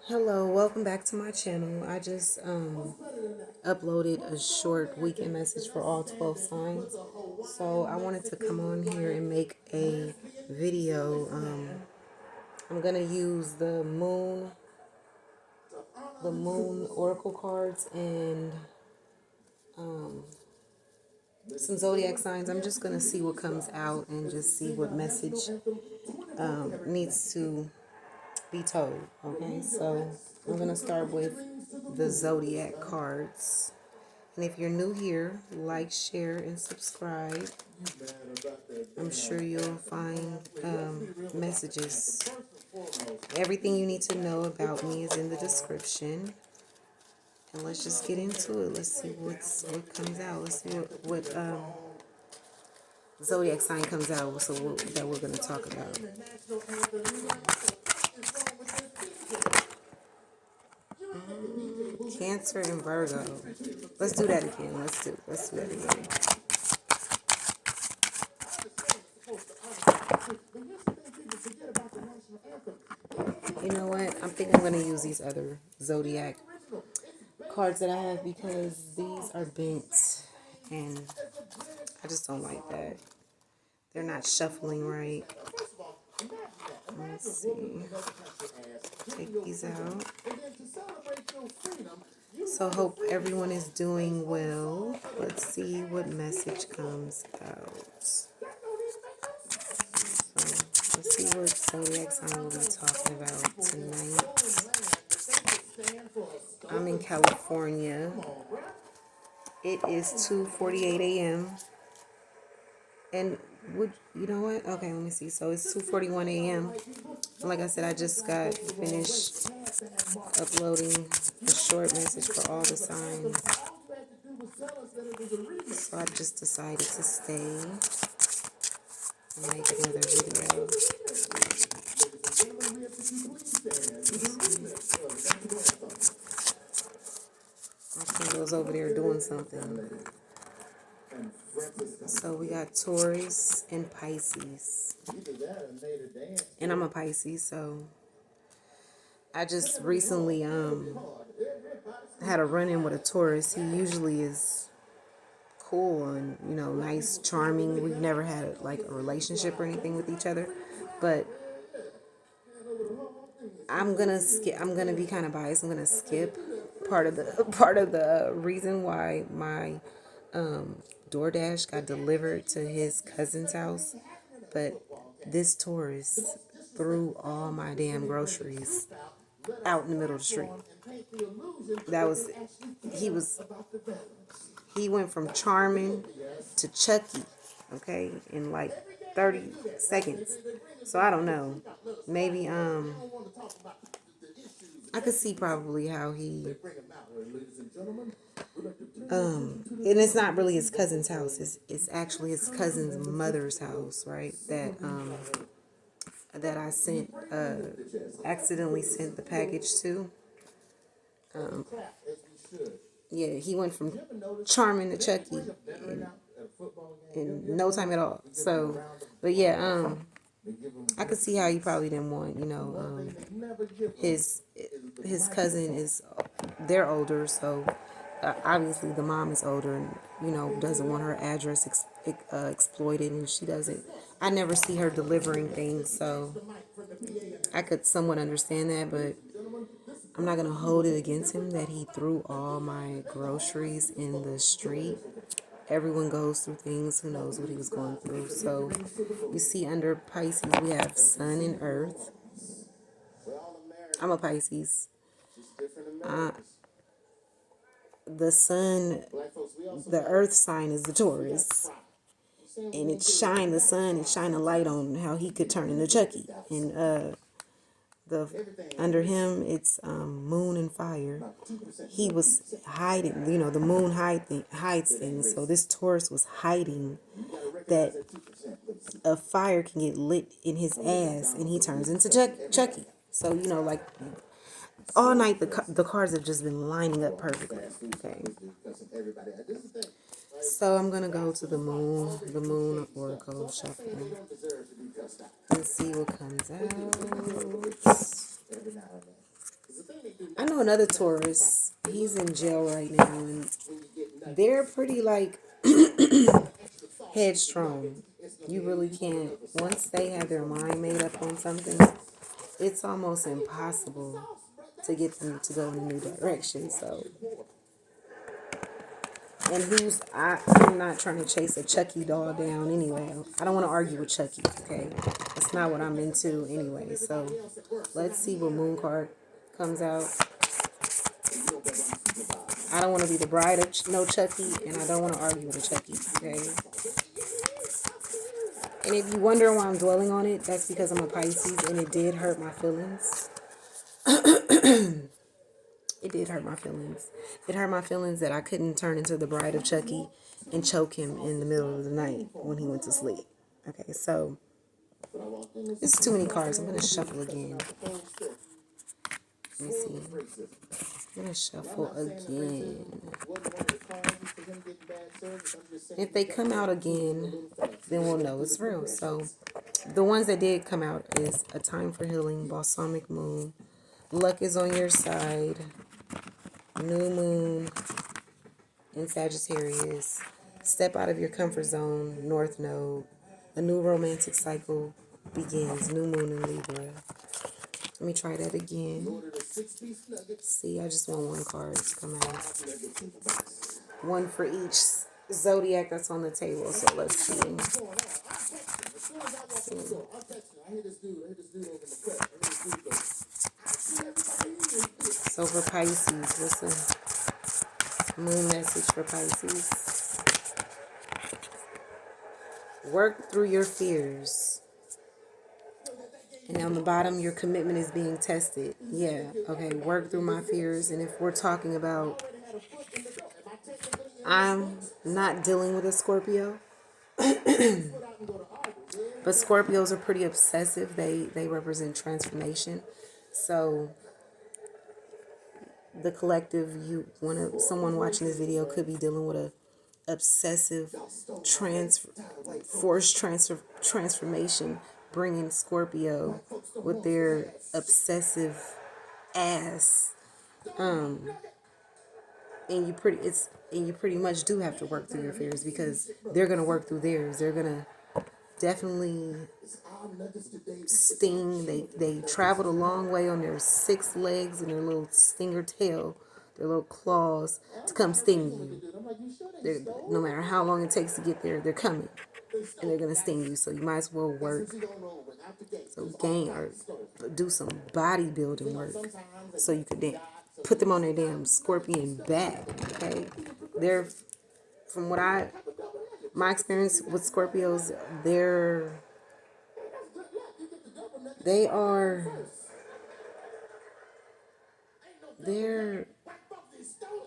Hello, welcome back to my channel. I just uploaded a short weekend message for all 12 signs. So I wanted to come on here and make a video. I'm gonna use the moon oracle cards and some zodiac signs. I'm just gonna see what comes out and just see what message needs to be told. Okay, so I'm gonna start with the zodiac cards. And if you're new here, like, share, and subscribe. I'm sure you'll find messages. Everything you need to know about me is in the description. And let's just get into it. Let's see what comes out. Let's see what zodiac sign comes out that we're going to talk about. Cancer and Virgo. Let's do that again. Let's do that again. You know what? I think I'm going to use these other zodiac cards that I have because these are bent and I just don't like that. They're not shuffling right. Let's see. Take these out. So hope everyone is doing well. Let's see what message comes out. So let's see what zodiac sign we'll be talking about tonight. I'm in California. It is 2:48 a.m. And you know what? Okay, let me see. So it's 2:41 a.m. Like I said, I just got finished uploading a short message for all the signs. So I just decided to stay and make another video. My Kindle's over there doing something. So we got Taurus and Pisces. And I'm a Pisces, so I just recently had a run-in with a Taurus. He usually is cool and, nice, charming. We've never had like a relationship or anything with each other, but I'm gonna be kind of biased. I'm gonna skip part of the reason why my DoorDash got delivered to his cousin's house, but this Taurus threw all my damn groceries out in the middle of the street. He went from charming to Chucky, okay, in like 30 seconds. So I don't know. Maybe I could see probably how he and it's not really his cousin's house. It's actually his cousin's mother's house, right? That I accidentally sent the package to. Yeah, he went from charming to Chucky in no time at all. So, but yeah, I could see how he probably didn't want, his cousin they're older, so obviously the mom is older and, doesn't want her address exploited, and she doesn't. I never see her delivering things, so I could somewhat understand that, but I'm not going to hold it against him that he threw all my groceries in the street. Everyone goes through things. Who knows what he was going through? So you see under Pisces, we have Sun and Earth. I'm a Pisces. The Sun, the Earth sign is the Taurus. And the sun, it shine a light on how he could turn into Chucky. And under him, it's moon and fire. He was hiding, the moon hides things. So this Taurus was hiding that a fire can get lit in his ass and he turns into Chucky. So, like all night the cards have just been lining up perfectly. Okay. So I'm going to go to the moon oracle shuffle and see what comes out. I know another Taurus. He's in jail right now, and they're pretty like headstrong. You really can't. Once they have their mind made up on something, it's almost impossible to get them to go in a new direction. So, and I'm not trying to chase a Chucky doll down anyway. I don't want to argue with Chucky, okay? That's not what I'm into anyway. So, let's see what moon card comes out. I don't want to be the bride of no Chucky, and I don't want to argue with a Chucky, okay? And if you wonder why I'm dwelling on it, that's because I'm a Pisces, and it did hurt my feelings. It did hurt my feelings. It hurt my feelings that I couldn't turn into the bride of Chucky and choke him in the middle of the night when he went to sleep. Okay, so it's too many cards. I'm going to shuffle again. Let me see. I'm going to shuffle again. If they come out again, then we'll know it's real. So the ones that did come out is A Time for Healing, Balsamic Moon, Luck is on Your Side, New Moon in Sagittarius, Step Out of Your Comfort Zone, North Node, A New Romantic Cycle Begins, New Moon in Libra. Let me try that again. See, I just want one card to come out. One for each zodiac that's on the table, so let's see. So for Pisces, what's the moon message for Pisces? Work through your fears. And on the bottom, your commitment is being tested. Yeah, okay, work through my fears. And if we're talking about, I'm not dealing with a Scorpio. But Scorpios are pretty obsessive. They represent transformation. So the collective, someone watching this video could be dealing with a obsessive forced transformation, bringing Scorpio with their obsessive ass, and you pretty much do have to work through your fears because they're gonna work through theirs. They're gonna definitely sting. They traveled a long way on their 6 legs and their little stinger tail, their little claws, to come sting you. No matter how long it takes to get there, they're coming. And they're going to sting you. So you might as well work. So gain or do some bodybuilding work. So you could put them on their damn scorpion back. Okay? They're, from my experience with Scorpios, they're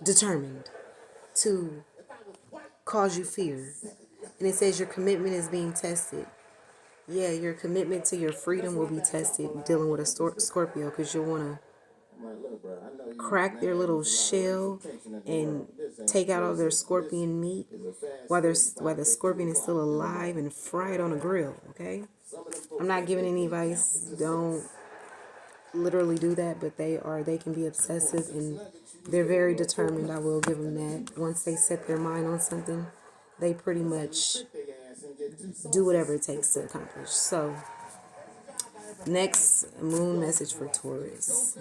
determined to cause you fear. And it says your commitment is being tested. Yeah, your commitment to your freedom will be tested dealing with a Scorpio, because you'll want to crack their little shell and take out all their scorpion meat while the scorpion is still alive and fry it on a grill, okay? I'm not giving any advice. Don't literally do that, but they can be obsessive and they're very determined. I will give them that. Once they set their mind on something, they pretty much do whatever it takes to accomplish. So, next moon message for Taurus.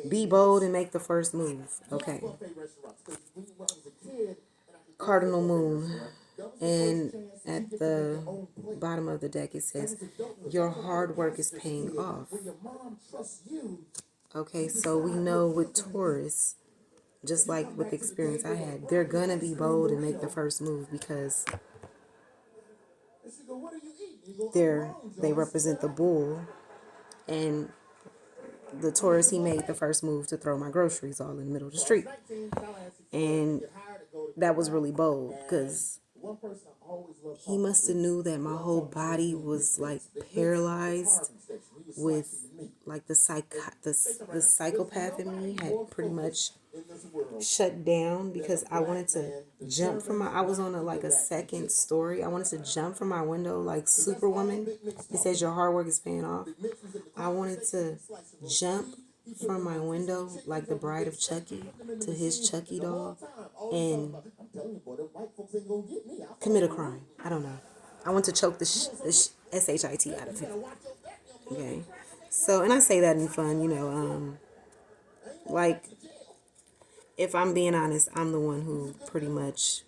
Be bold and make the first move. Okay. Cardinal moon. And at the bottom of the deck it says, your hard work is paying off. Okay, so we know with Taurus, just like with the experience I had, they're going to be bold and make the first move because they represent the bull, and the Taurus, he made the first move to throw my groceries all in the middle of the street. And that was really bold because he must have knew that my whole body was like paralyzed with like the psychopath in me had pretty much shut down because I wanted to jump from my, I was on a second story. I wanted to jump from my window like Superwoman. It says your hard work is paying off. I wanted to jump from my window like the Bride of Chucky to his Chucky doll and commit a crime. I don't know. I want to choke the SHIT out of him. Okay. So, and I say that in fun, like, if I'm being honest, I'm the one who pretty much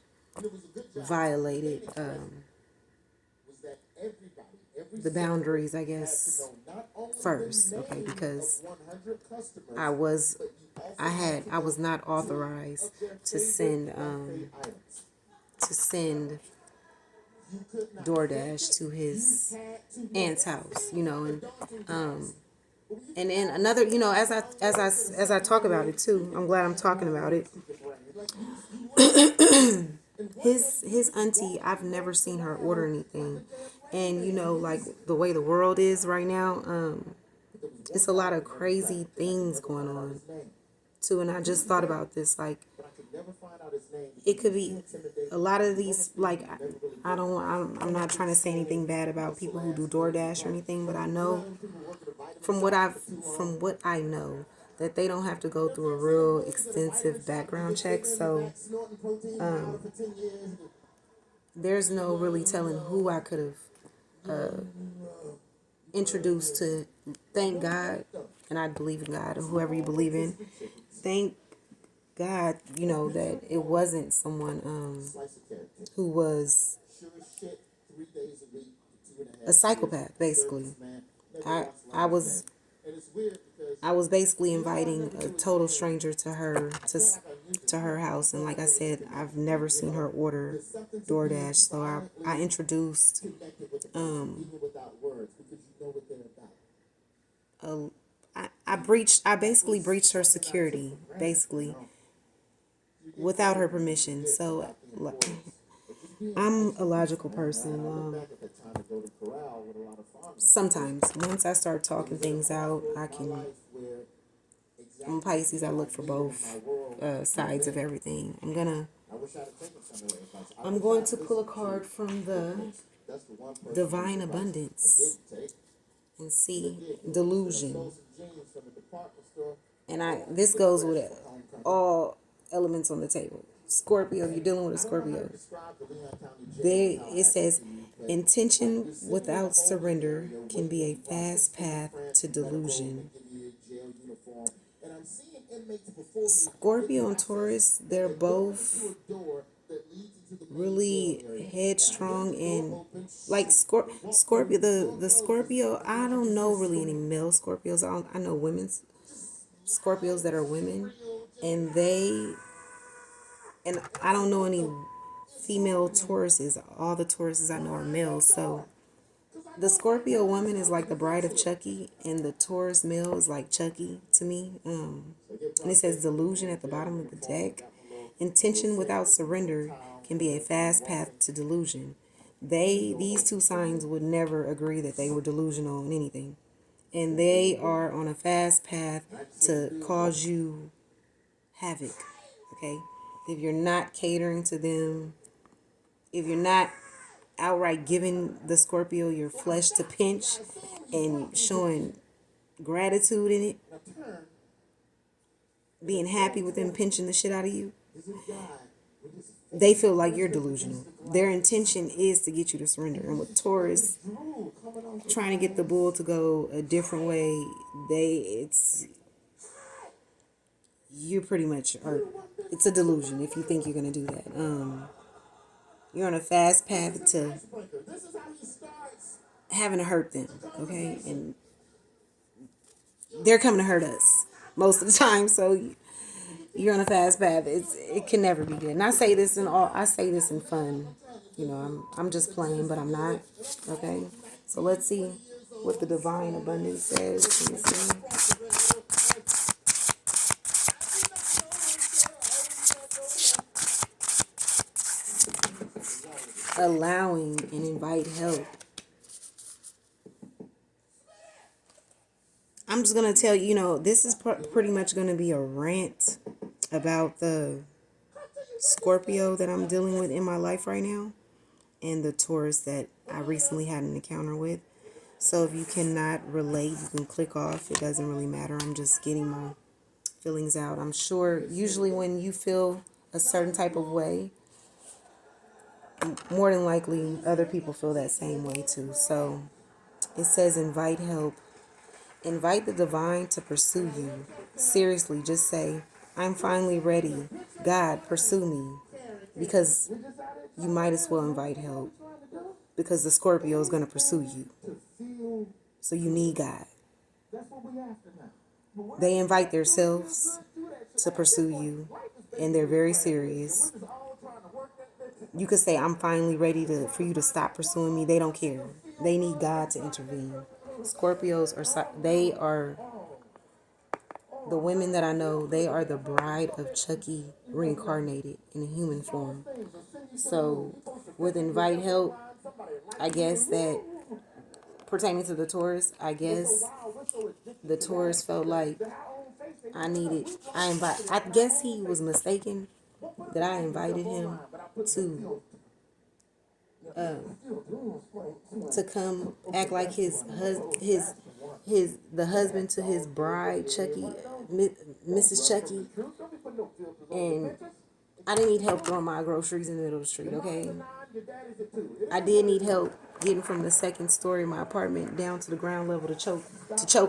violated the boundaries, I guess, first, okay, because I was not authorized to send DoorDash to his aunt's house, and then another, as I talk about it too, I'm glad I'm talking about it. His auntie, I've never seen her order anything, and like the way the world is right now, it's a lot of crazy things going on too. And I just thought about this, like, it could be a lot of these, like, I'm not trying to say anything bad about people who do DoorDash or anything, but I know from what I know that they don't have to go through a real extensive background check. So there's no really telling who I could have introduced to. Thank God, and I believe in God or whoever you believe in. Thank God, that it wasn't someone who was a psychopath, basically. I was basically inviting a total stranger to her house, and like I said, I've never seen her order DoorDash, so I introduced I basically breached her security, basically, without her permission. So I'm a logical person. Sometimes once I start talking things out, I'm Pisces. I look for both sides of everything. I'm going to pull a card from the Divine Abundance and see delusion. And this goes with all elements on the table. Scorpio, you're dealing with a Scorpio. It says intention without surrender can be a fast path to delusion. Scorpio and Taurus, they're both really headstrong and like Scorpio. The Scorpio, I don't know really any male Scorpios. I know women's Scorpios that are women, and I don't know any female Tauruses. All the Tauruses I know are males. So the Scorpio woman is like the Bride of Chucky, and the Taurus male is like Chucky to me. And it says delusion at the bottom of the deck. Intention without surrender can be a fast path to delusion. These two signs would never agree that they were delusional in anything. And they are on a fast path to cause you havoc. Okay? If you're not catering to them, if you're not outright giving the Scorpio your flesh to pinch and showing gratitude in it, being happy with them pinching the shit out of you, they feel like you're delusional. Their intention is to get you to surrender. And with Taurus trying to get the bull to go a different way, you pretty much are. It's a delusion if you think you're gonna do that. You're on a fast path to having to hurt them, okay? And they're coming to hurt us most of the time. So you're on a fast path. It can never be good. And I say this in fun. I'm just playing, but I'm not. Okay. So let's see what the Divine Abundance says. Let me see. Allowing and invite help. I'm just going to tell you, this is pretty much going to be a rant about the Scorpio that I'm dealing with in my life right now and the Taurus that I recently had an encounter with. So if you cannot relate, you can click off. It doesn't really matter. I'm just getting my feelings out. I'm sure usually when you feel a certain type of way, more than likely other people feel that same way too. So it says invite help. Invite the divine to pursue you. Seriously, just say, I'm finally ready. God, pursue me. Because you might as well invite help. Because the Scorpio is going to pursue you. So you need God. They invite themselves to pursue you. And they're very serious. You could say, I'm finally ready for you to stop pursuing me. They don't care. They need God to intervene. Scorpios they are the women that I know. They are the bride of Chucky reincarnated in a human form. So with invite help, I guess that pertaining to the Taurus, I guess the Taurus felt like I guess he was mistaken that I invited him to come act like the husband to his bride, Chucky, Mrs. Chucky, and I didn't need help throwing my groceries in the middle of the street. Okay, I did need help getting from the second story of my apartment down to the ground level to choke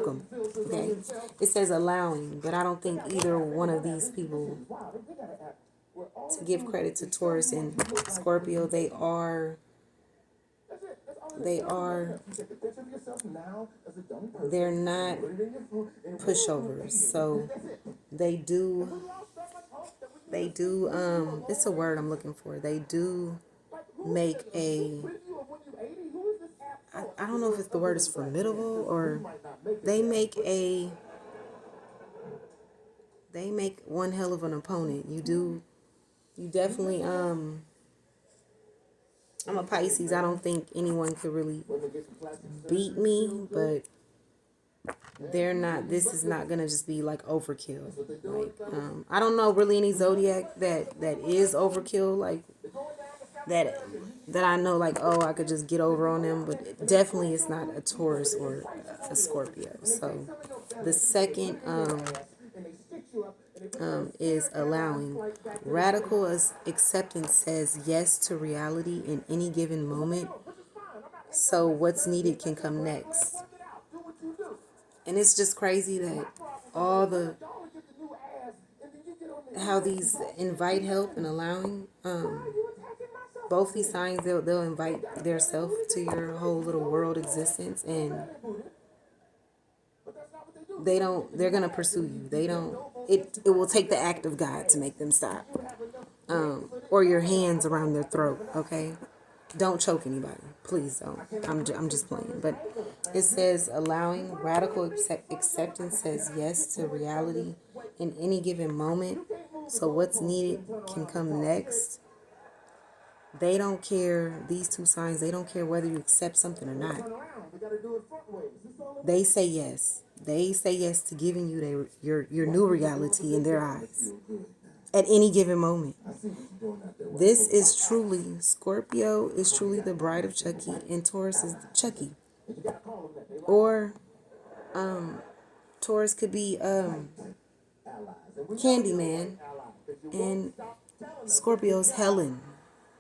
them. Okay, it says allowing, but I don't think either one of these people, to give credit to Taurus and Scorpio, they are they're not pushovers. So they do it's a word I'm looking for. They do make I don't know if the word is formidable, or they make one hell of an opponent. You definitely I'm a Pisces. I don't think anyone could really beat me, but this is not gonna just be like overkill. Like I don't know really any zodiac that is overkill, like that I know, like, oh, I could just get over on them, but definitely it's not a Taurus or a Scorpio. So the second is allowing. Radical acceptance says yes to reality in any given moment. So what's needed can come next. And it's just crazy that how these invite help and allowing, both these signs, they'll invite their self to your whole little world existence, and they're gonna pursue you. It will take the act of God to make them stop. Or your hands around their throat, okay? Don't choke anybody. Please don't. I'm just playing. But it says allowing. Radical acceptance says yes to reality in any given moment. So what's needed can come next. They don't care, these two signs, they don't care whether you accept something or not. They say yes. They say yes to giving you your new reality in their eyes at any given moment. This is truly, Scorpio is truly the bride of Chucky, and Taurus is Chucky. Or Taurus could be Candyman, and Scorpio's Helen.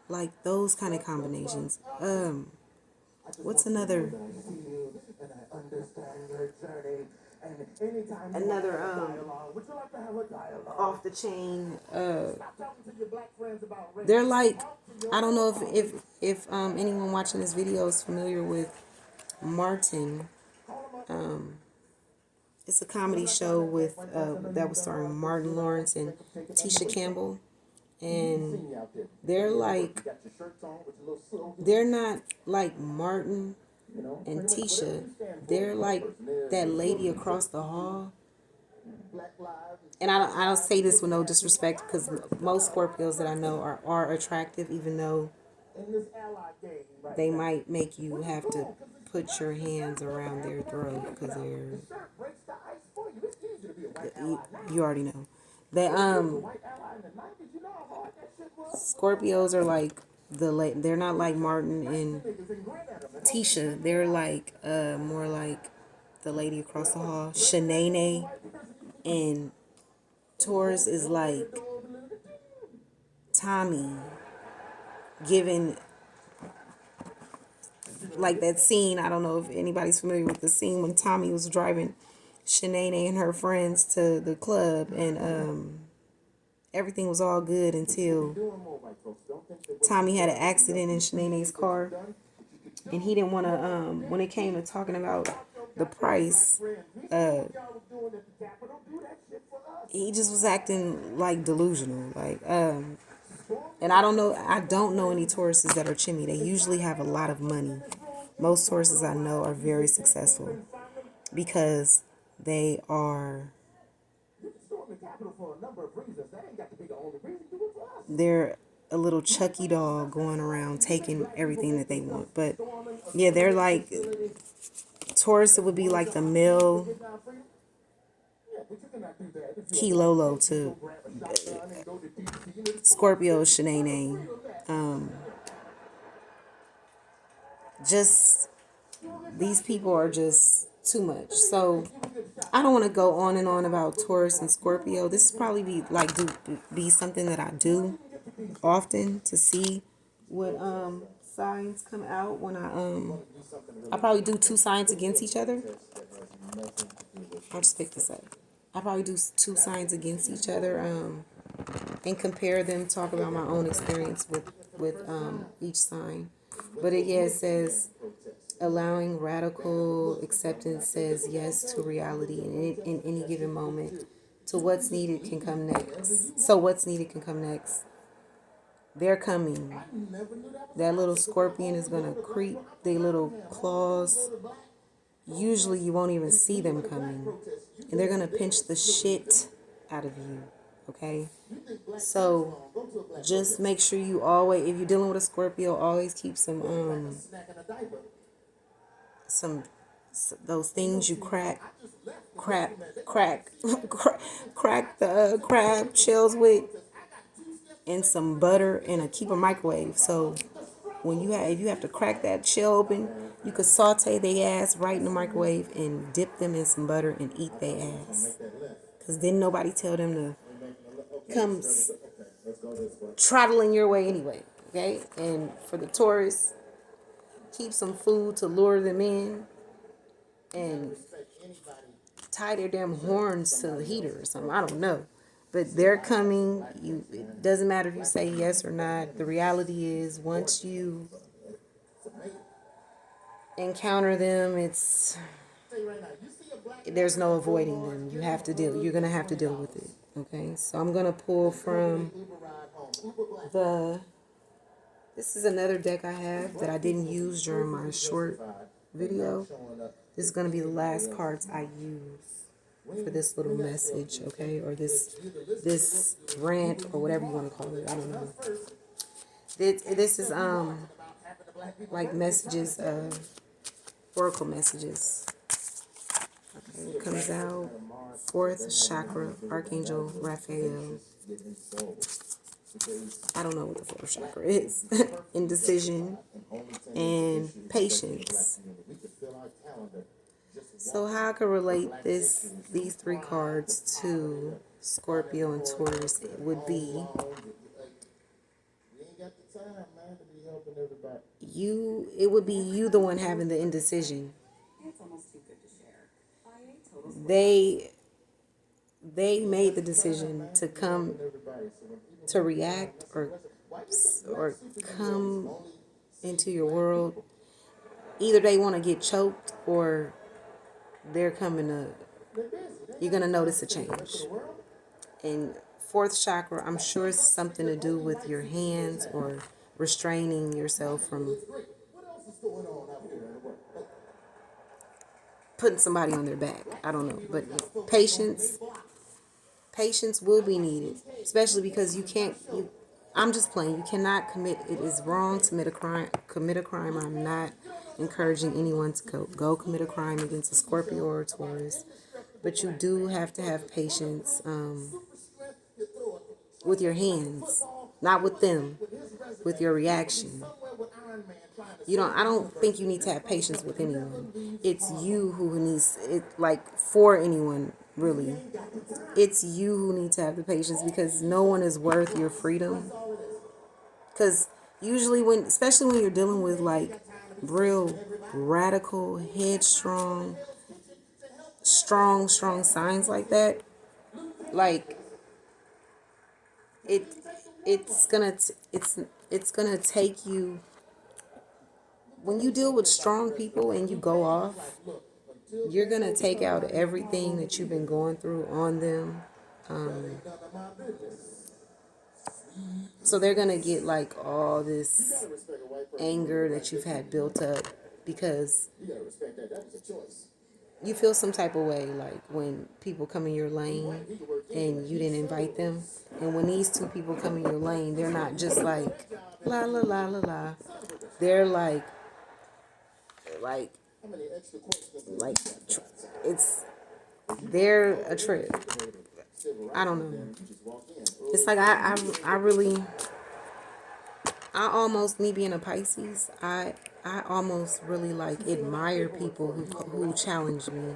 Like those kind of combinations. What's another off the chain? They're like, I don't know if anyone watching this video is familiar with Martin. It's a comedy show with that was starring Martin Lawrence and Tisha Campbell. And they're not like Martin and Tisha. They're like that lady across the hall. And I don't say this with no disrespect, because most Scorpios that I know are attractive, even though they might make you have to put your hands around their throat, because you already know. They Scorpios are like they're not like Martin and Tisha. They're like more like the lady across the hall, Shanae, and Taurus is like Tommy giving like that scene. I don't know if anybody's familiar with the scene when Tommy was driving Shanae and her friends to the club, and everything was all good until Tommy had an accident in Shanae's car, and he didn't want to. When it came to talking about the price, he just was acting like delusional, like and I don't know any Tauruses that are chimmy. They usually have a lot of money. Most Tauruses I know are very successful because they are. They're a little Chucky doll going around taking everything that they want. But yeah, they're like Taurus. It would be like the male Kilolo to Scorpio Shanae. Just these people are just too much. So I don't want to go on and on about Taurus and Scorpio. This is probably be something that I do often to see what signs come out when I probably do 2 signs against each other. I'll just pick this up. I probably do 2 signs against each other and compare them, talk about my own experience with each sign. But it says allowing radical acceptance says yes to reality in any given moment. To what's needed can come next. So what's needed can come next. They're coming. That little scorpion is going to creep their little claws. Usually you won't even see them coming. And they're going to pinch the shit out of you. Okay? So just make sure you always, if you're dealing with a Scorpio, always keep some those things you crack the crab shells with, and some butter and keep a microwave. So when if you have to crack that shell open, you could saute their ass right in the microwave and dip them in some butter and eat their ass. Because then nobody tell them to come trottling your way anyway. Okay? And for the Taurus, keep some food to lure them in and tie their damn horns to the heater or something. I don't know. But they're coming. It doesn't matter if you say yes or not. The reality is once you encounter them, there's no avoiding them. You're going to have to deal with it. Okay? So I'm going to pull from this is another deck I have that I didn't use during my short video. This is going to be the last cards I use for this little message, okay? Or this rant or whatever you want to call it. I don't know. This is like messages, oracle messages. Okay, it comes out 4th chakra, Archangel Raphael. I don't know what the 4th chakra is. Indecision and patience. So how I could relate these 3 cards to Scorpio and Taurus would be it would be you the one having the indecision. They made the decision to come to react or come into your world. Either they want to get choked or you're going to notice a change. And 4th chakra, I'm sure it's something to do with your hands or restraining yourself from putting somebody on their back. I don't know. But patience will be needed, especially because I'm just playing. You cannot it is wrong to commit a crime. I'm not encouraging anyone to go commit a crime against a Scorpio or a Taurus, but you do have to have patience. with your hands, not with them, with your reaction. I don't think you need to have patience with anyone. It's you who needs it, like for anyone, really. It's you who need to have the patience because no one is worth your freedom. Because usually especially when you're dealing with like real radical, headstrong, strong signs like that, like it, it's gonna take you, when you deal with strong people and you go off, you're gonna take out everything that you've been going through on them. So they're gonna get like all this anger that you've had built up because you feel some type of way, like when people come in your lane and you didn't invite them. And when these two people come in your lane, they're not just like la la la la la. They're like it's they're a trip. I don't know. It's like I really, I almost, me being a Pisces, I almost really like admire people who challenge me.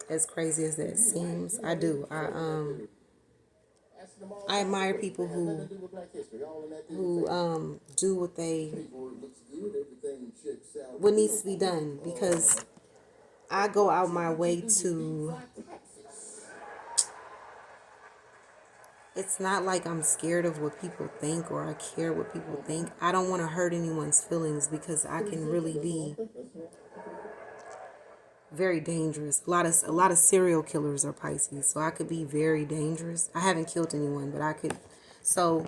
As crazy as that seems, I do. I admire people who do what needs to be done, because I go out my way to. It's not like I'm scared of what people think or I care what people think. I don't want to hurt anyone's feelings because I can really be very dangerous. A lot of serial killers are Pisces, so I could be very dangerous. I haven't killed anyone, but I could. So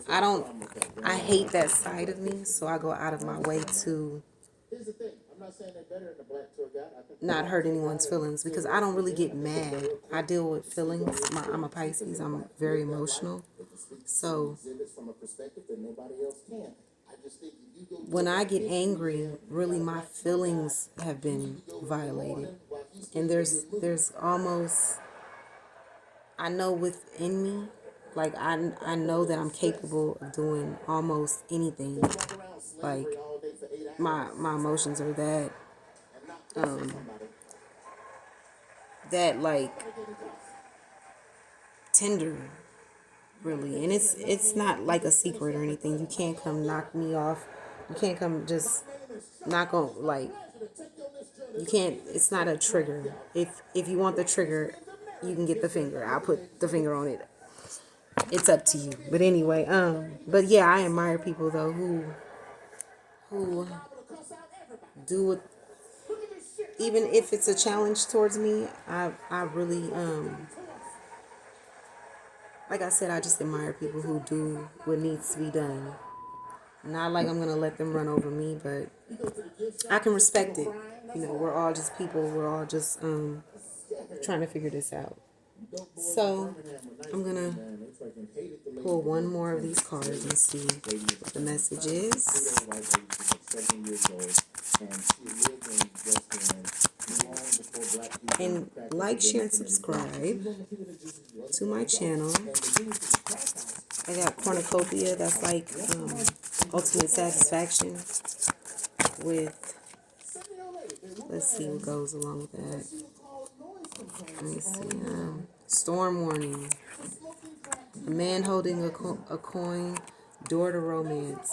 I don't. I hate that side of me, so I go out of my way to not hurt anyone's feelings because I don't really get mad. I deal with feelings. I'm a Pisces. I'm very emotional. So when I get angry, really my feelings have been violated. And there's almost, I know within me, like I know that I'm capable of doing almost anything. Like my emotions are that like tender, really. And it's not like a secret or anything. You can't come knock me off. You can't come just knock on, like, you can't, it's not a trigger. If you want the trigger, you can get the finger. I'll put the finger on it. It's up to you. But anyway, but yeah, I admire people though who do it, even if it's a challenge towards me. I really like I said, I just admire people who do what needs to be done. Not like I'm gonna let them run over me, but I can respect it. We're all just people. We're all just trying to figure this out. So I'm gonna pull one more of these cards and see what the message is. And like, share, and subscribe to my channel. I got cornucopia, that's like ultimate satisfaction with, let's see what goes along with that. Let me see. Storm warning. A man holding a coin. Door to romance.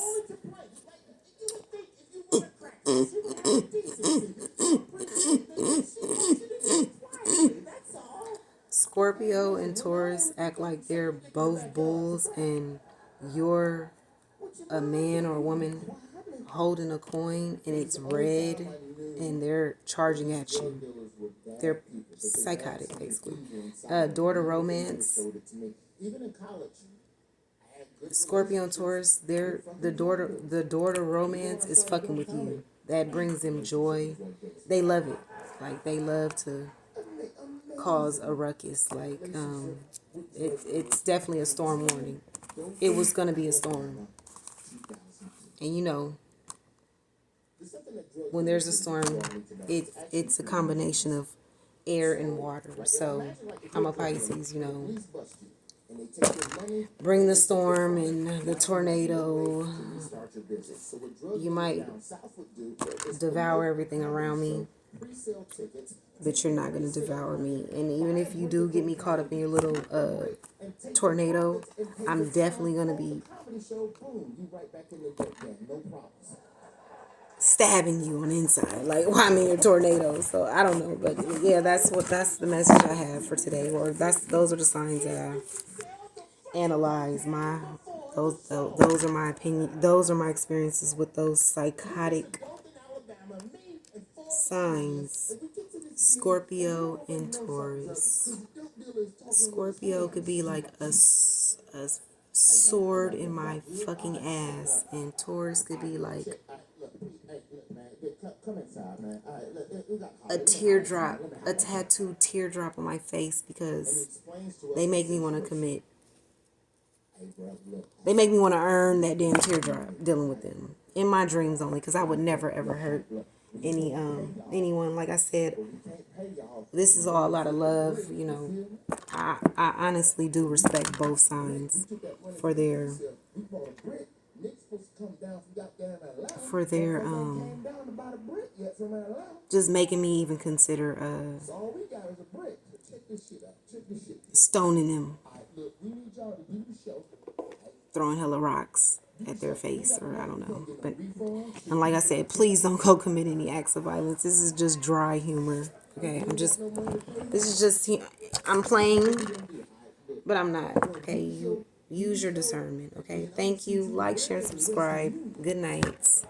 Scorpio and Taurus act like they're both bulls and you're a man or a woman holding a coin and it's red and they're charging at you. They're psychotic, basically. Door to romance. Scorpio and Taurus, the door to romance is fucking with you. That brings them joy. They love it. Like, they love to cause a ruckus. Like, it's definitely a storm warning. It was gonna be a storm. And when there's a storm, it's a combination of air and water. So I'm a Pisces, bring the storm and the tornado. You might devour everything around me, but you're not going to devour me. And even if you do get me caught up in your little tornado, I'm definitely going to be stabbing you on the inside, like while I'm in your tornado. So I don't know, but yeah, that's the message I have for today. Or those are the signs that I analyze. Those are my opinion. Those are my experiences with those psychotic signs. Scorpio and Taurus. Scorpio could be like a sword in my fucking ass, and Taurus could be like a teardrop, a tattooed teardrop on my face, because they make me want to commit. They make me want to earn that damn teardrop dealing with them in my dreams only, because I would never ever hurt anyone. Like I said, this is all a lot of love. You know, I honestly do respect both signs for their just making me even consider stoning them, throwing hella rocks at their face, or I don't know. But, and like I said, please don't go commit any acts of violence. This is just dry humor. Okay, I'm playing, but I'm not. Okay, you use your discernment. Okay, thank you. Like, share, and subscribe. Good night.